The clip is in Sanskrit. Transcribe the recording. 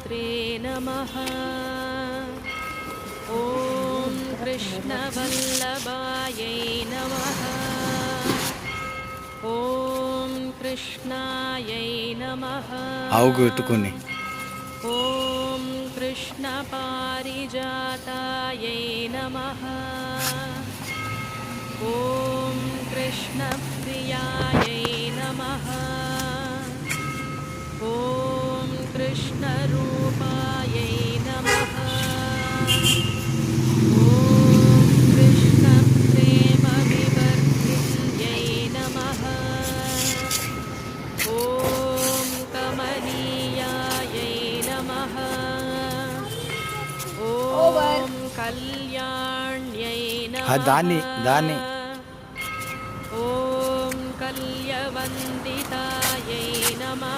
कृष्णप्रेमविवर्त्रे नमः। ॐ कृष्णवल्लभायै नमः। ॐ कृष्णायै नमः। ॐ कृष्णपारिजातायै नमः। ॐ कृष्णप्रियायै नमः। ॐ कृष्णरूपायै नमः। ॐ कृष्णप्रेमविवर्तिन्यै नमः। ॐ कमनीयायै नमः। ॐ कल्याण्यै नमः।